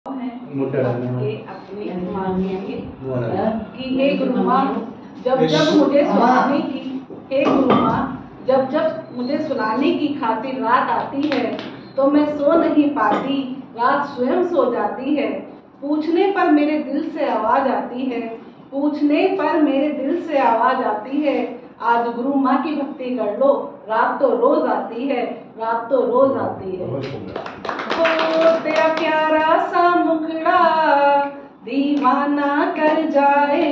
के अपने मांगेंगे कि हे गुरु माँ, जब जब मुझे सुनाने की हे गुरु माँ, जब जब मुझे सुनाने की खातिर रात आती है तो मैं सो नहीं पाती, रात स्वयं सो जाती है। पूछने पर मेरे दिल से आवाज आती है, पूछने पर मेरे दिल से आवाज आती है, आज गुरु माँ की भक्ति कर लो, रात तो रोज आती है, रात तो रोज आती है। ओ तेरा प्यारा सा मुखड़ा दीवाना कर जाए,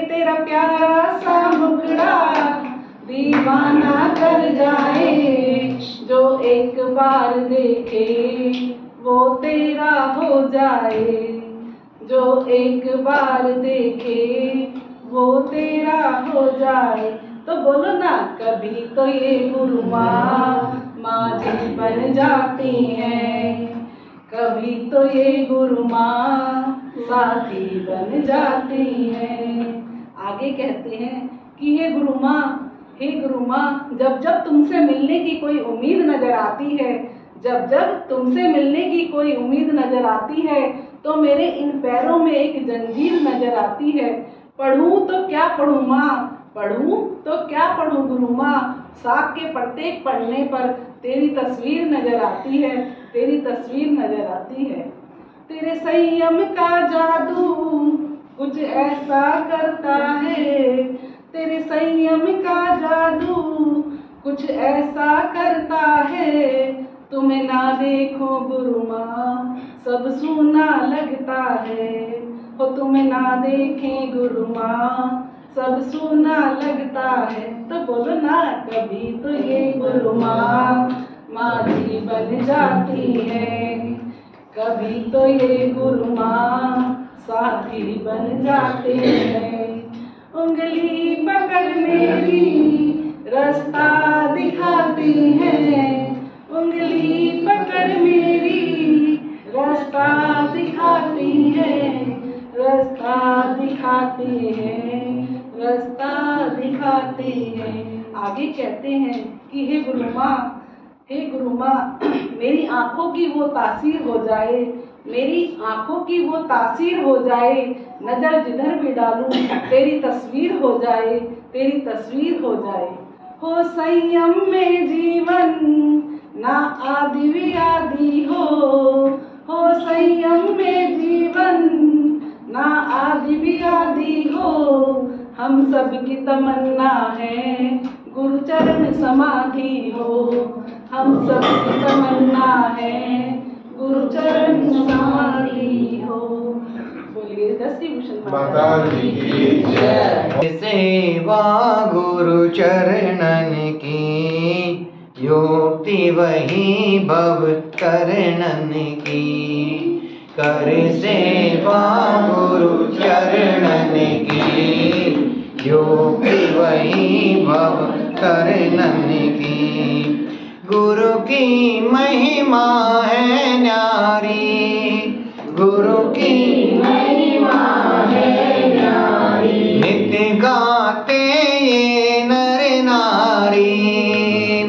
तेरा प्यारा सा मुखड़ा दीवाना कर जाए, जो एक बार देखे वो तेरा हो जाए, जो एक बार देखे वो तेरा हो जाए। तो बोलो ना, कभी तो ये गुरु माँ जी बन जाती हैं, कभी तो ये गुरु माँ साथी बन जाती हैं। आगे कहते हैं कि हे गुरु माँ, जब जब तुमसे मिलने की कोई उम्मीद नजर आती है, जब जब तुमसे मिलने की कोई उम्मीद नजर आती है, तो मेरे इन पैरों में एक जंजीर नजर आती है। पढ़ूं तो क्या पढ़ूं माँ, पढ़ूं तो क्या पढ़ूं गुरु माँ, साग के प्रत्येक पढ़ने पर तेरी तस्वीर नजर आती है, तेरी तस्वीर नजर आती है। तेरे संयम का जादू कुछ ऐसा करता है, तेरे संयम का जादू कुछ ऐसा करता है, तुम्हें ना देखो गुरु माँ सब सूना लगता है, हो तुम्हें ना देखें गुरु माँ सब सूना लगता है। तो बोलो ना, कभी तो ये गुरु माँ जी बन जाती है, कभी तो ये गुरु माँ साथी बन जाते हैं। उंगली पकड़ मेरी रास्ता दिखाती है, उंगली पकड़ मेरी रास्ता दिखाती है, रास्ता दिखाती है, रास्ता दिखाती है। आगे कहते हैं कि हे गुरु माँ, मेरी आंखों की वो तासीर हो जाए, मेरी आंखों की वो तासीर हो जाए, नजर जिधर भी डालूं तेरी तस्वीर हो जाए, तेरी तस्वीर हो जाए। हो संयम में जीवन ना आदि व्याधि हो संयम में जीवन ना आदि व्याधि हो, हम सब की तमन्ना है गुरु चरण समाधि हो, हम सब की तमन्ना है गुरु चरण समाधि हो। बोलिए दस्ती भूषण माता की जय। सेवा गुरु चरणन की, युक्ति वही भव करणन की, कर सेवा गुरु चरणन की, युक्ति वही भव करणन की। गुरु की महिमा है न्यारी, गुरु की महिमा है न्यारी, नित्य गाते ये नर नारी,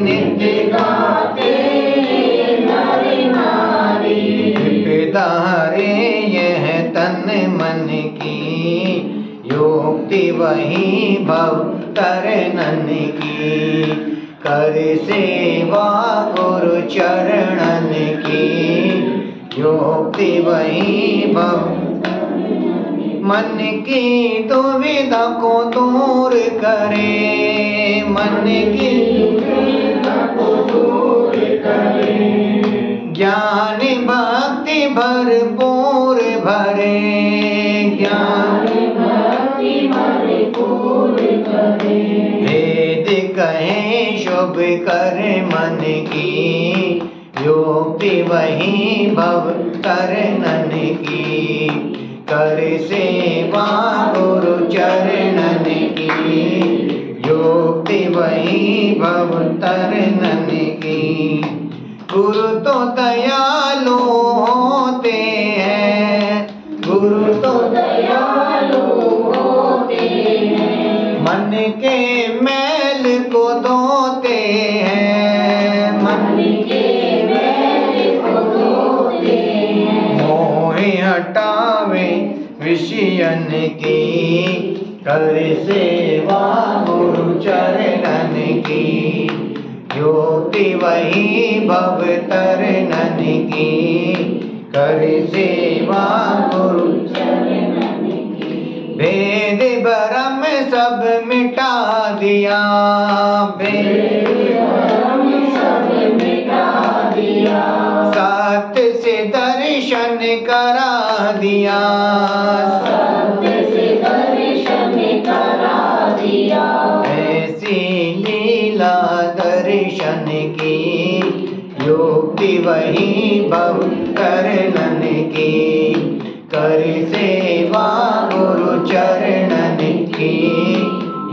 नित्य गाते ये नर नारी, पितारे यह तन मन की, युक्ति वही भव करणन की, कर सेवा गुरु चरणन की, युक्ति वही भव। मन की दुविधा को दूर करे, मन की दुविधा को दूर करे, ज्ञान भक्ति भरपूर भरे, ज्ञान भक्ति भरपूर भरे, वेद कहे शुभ कर मन की, युक्ति वही भव करणन की, कर सेवा गुरु चरणन की, युक्ति वही भव करणन की। गुरु तो दयालु होते हैं, गुरु तो दयालु होते हैं, मन के मैल को धोते हैं, मन के मैल को धोते हैं, मोह मोहि हटावे विषयन की, करे सेवा गुरु चरणन की, योति वही भव तरनन की, करे सेवा गुरु चरणन की। भेद भरम सब मिटा दिया, भेद भरम सब मिटा दिया, सत्य से दर्शन करा दिया, सत्य से दर्शन करा दिया। ऐसी लीला दर्शन की, युक्ति वही भव करनन की, कर सेवा गुरु चरणन की,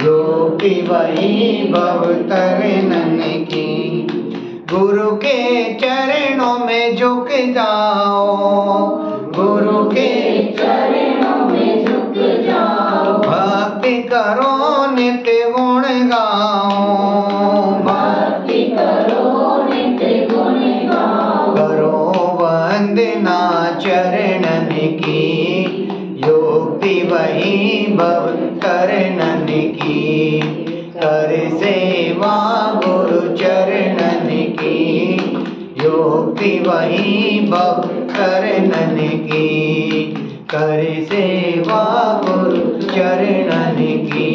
युक्ति वही भव करनन की। गुरु के चरणों में झुक जाओ, गुरु के चरणों में झुक जाओ, भक्ति करो नित्य गुण गाओ, भक्ति करो नित्य गुण गाओ, करो वंदना चरणन की, युक्ति वही भव करनन की, कर सेवा गुरु चरणन की, युक्ति वही भव करनन की, कर सेवा गुरु चरणन की,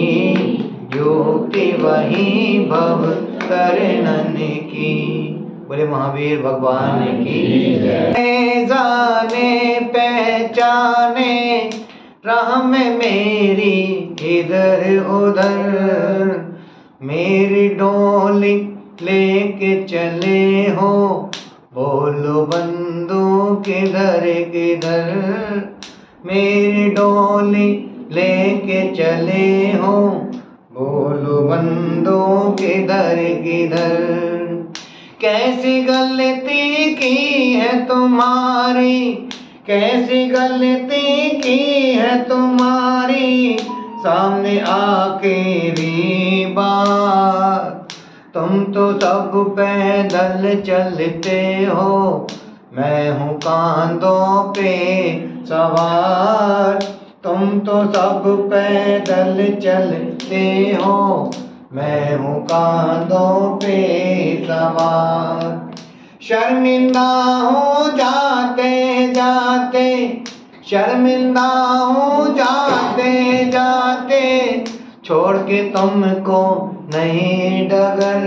युक्ति वही भव करनन की। बोले महावीर भगवान की जय। जाने पहचाने राह में मेरी इधर उधर, मेरी डोली लेके चले हो, बोलो बंधु किधर किधर, मेरी डोली लेके चले हो, बोलो बंधु किधर किधर। कैसी गलती की है तुम्हारी, कैसी गलती की है तुम्हारी, सामने आके भी बात। तुम तो सब पैदल चलते हो, मैं हूँ कांधों पे सवार। तुम तो सब पैदल चलते हो, मैं हूँ कांधों पे सवार। शर्मिंदा हो जाते जाते, शर्मिंदा हो जाते जाते, छोड़ के तुमको नहीं डगर,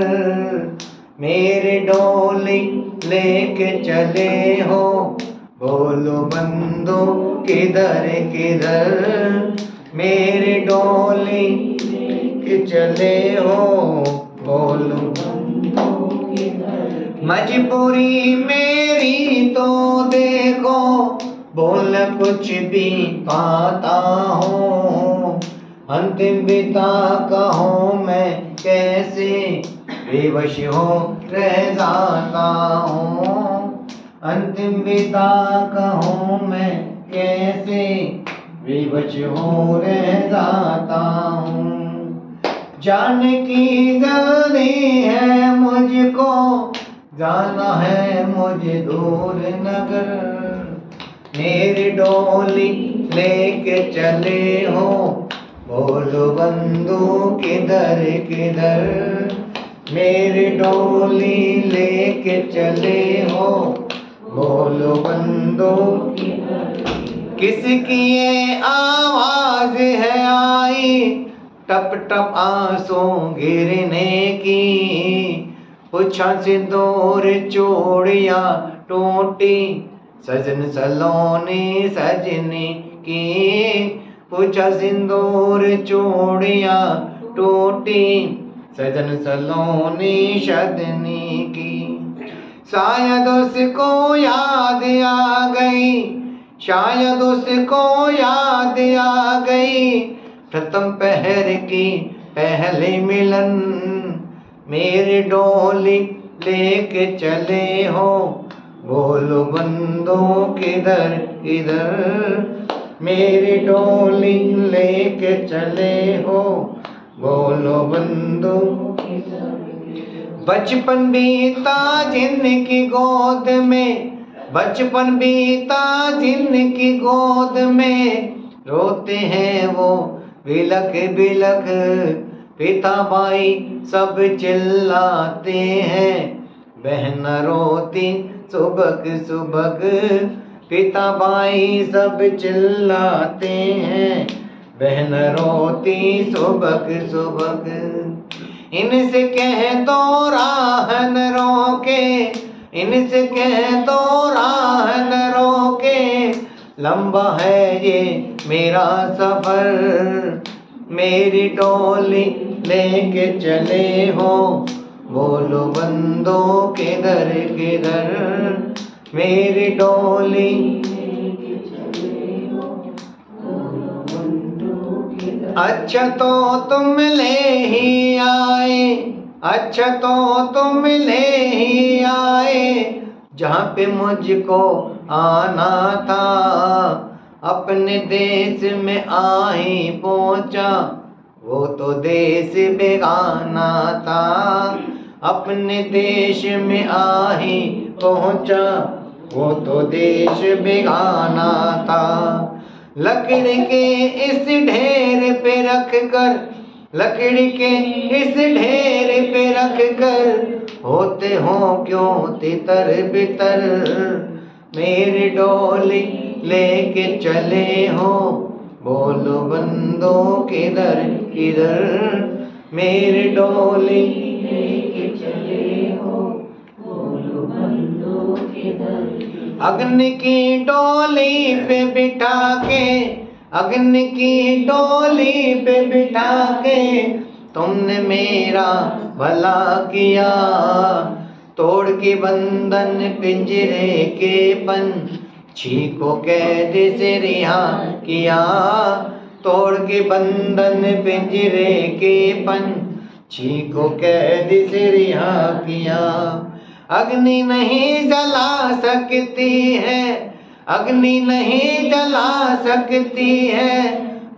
मेरी डोली लेके चले हो, बोलो बंधु किधर किधर, मेरी डोली लेके चले हो, बोलो बंधु किधर। मजबूरी मेरी तो देखो, बोल कुछ भी पाता हूँ, अंतिम विदा कहूँ मैं कैसे, बेवश हो रह जाता हूँ, अंतिम विदा कहूँ मैं कैसे, बेवश हो रह जाता हूँ। जाने की जल्दी है मुझको, जाना है मुझे दूर नगर, मेरी डोली लेके चले हो, बोलो बंधु किधर किधर, मेरी डोली लेके चले हो, बोलो बंधु किधर। किसकी ये आवाज है आई, टप टप आंसू गिरने की, पूछा सिंदूर चूड़िया टूटी, सजन सलोनी सजनी की, पूछा सिंदूर चूड़िया टूटी, सजन सलोनी सजनी की। शायद उसको याद आ गई, शायद उसको याद आ गई, प्रथम पहर की पहले मिलन, मेरी डोली लेके चले हो, बोलो बंधु किधर किधर, मेरी डोली लेके चले हो, बोलो बंधु किधर। बचपन बीता जिनकी गोद में, बचपन बीता जिनकी गोद में, रोते हैं वो बिलख बिलख। पिता भाई सब चिल्लाते हैं, बहन रोती सुबक सुबक। पिता भाई सब चिल्लाते हैं, बहन रोती सुबक सुबक। इनसे कह दो राह न रोके, इनसे कह दो राह न रोके। लंबा है ये मेरा सफर, मेरी डोली लेके चले हो। बोलो बंदो किधर किधर, मेरी डोली लेके चले हो। बोलो बंदो किधर। अच्छा तो तुम ले ही आए, अच्छा तो तुम ले ही आए, जहाँ पे मुझको आना था। अपने देश में आ ही पहुँचा, वो तो देश बेगाना था। अपने देश में आ ही पहुँचा, वो तो देश बेगाना था। लकड़ी के इस ढेर पे रख कर, लकड़ी के इस ढेर पे रख कर, होते हो क्यों तितर बितर। मेरी डोली लेके चले हो, बोलो बंदो किधर किधर, मेरी डोली लेके चले हो। बोलो बंदो किधर। अग्नि की डोली पे बिठा के, अग्नि की डोली पे बिठा के, तुमने मेरा भला किया। तोड़ के बंधन पिंजरे के पंछी को कैद से रिहा किया। तोड़ के बंधन पिंजरे के पंछी को कैद से रिहा किया। अग्नि नहीं जला सकती है, अग्नि नहीं जला सकती है,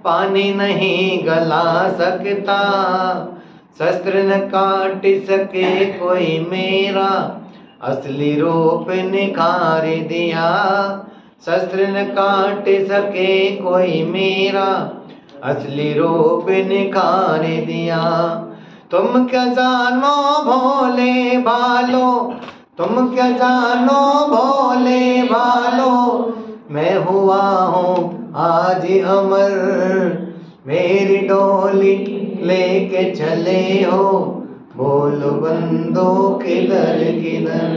पानी नहीं गला सकता। शस्त्र न काट सके कोई मेरा, असली रूप निखार दिया। शस्त्र न काट सके कोई मेरा, असली रूप निखार दिया। तुम क्या जानो भोले भालो, तुम क्या जानो भोले भालो, मैं हुआ हूँ आज अमर। मेरी डोली लेके चले हो, बोलो बंदो किधर किधर।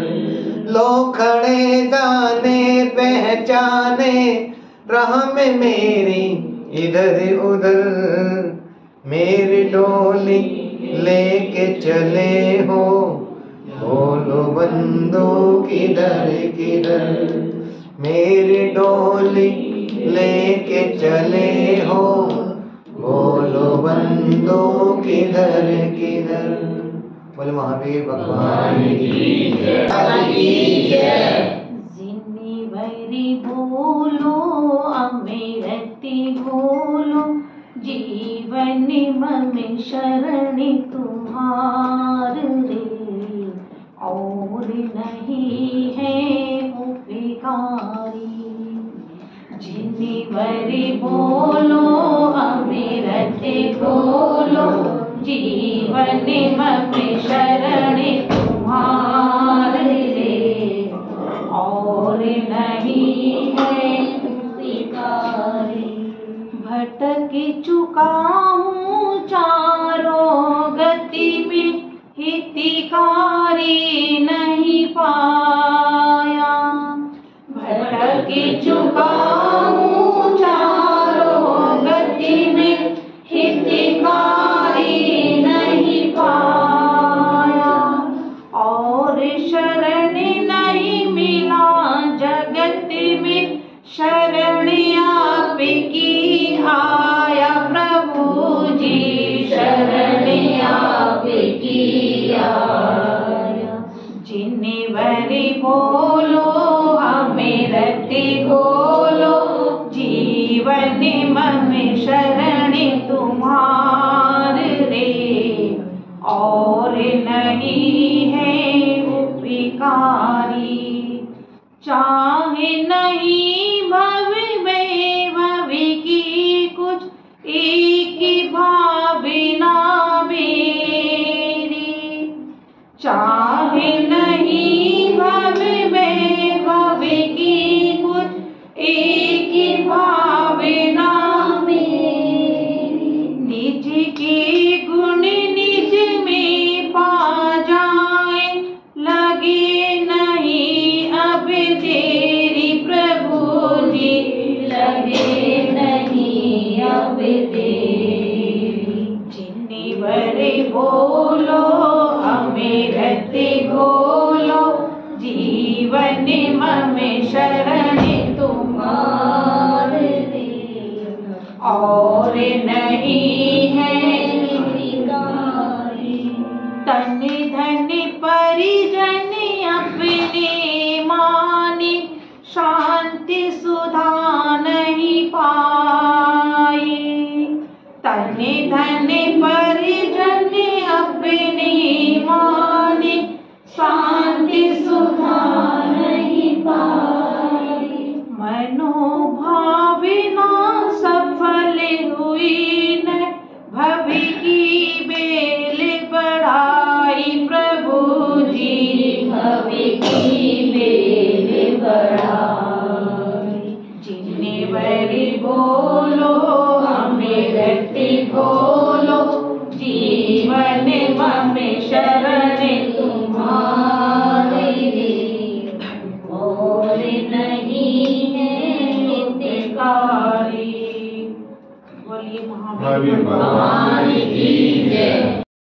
लोग खड़े जाने पहचाने, राह में मेरी इधर उधर। मेरी डोली लेके चले हो, बोलो बंदो किधर किधर। मेरी डोली लेके चले हो, बोलो बंदो किधर किधर। बोले महावीर भगवान की जय। जिन्नी भरी बोलो अमेरती बोलो, जीवन में शरण तुम्हार रे। और नहीं है उपकारी, जिन्नी भरी बोलो अमेरती बोलो, जीवन में शरण तुम्हार रे। और नहीं है उपकारी। भटक चुका हूँ चारों गति में, हितकारी नहीं पाया। भटक चुका हूँ चारों गति में, हितकारी नहीं पाया। और शरण नहीं मिला जगत में, शरण आपकी आया प्रभु जी, शरण आपकी आया। जिन्नी भरी बोलो अमेरती बोलो, जीवन में शरण तुम्हार रे। और नहीं है उपकारी। चार एक ही भावना मेरी, चाहे नहीं भव में भव की कुछ, एक ही भावना मेरी। निज के गुण निज में पा जाए, लगे नहीं अब देरी प्रभु जी, लगे नहीं अब देरी। जिन्नी बड़े बोलो अमृत घोलो, जीवन मम शरण तुम्हारे, और नहीं है तन धन परिजन अपने माने, शांति सुधा नहीं पाई। तन धन परिजन अपने माने, शांति सुधा नहीं पाई। मनोभावना सफल हुई न, भव की बेल बढ़ाई प्रभु जी, भव की बेल बढ़ाई। जिन्ने बरी बोलो अमृत घोलो, जीवन मम शरण तुम्हारे, और नहीं है हितकारी। बोलिए महावीर भगवान।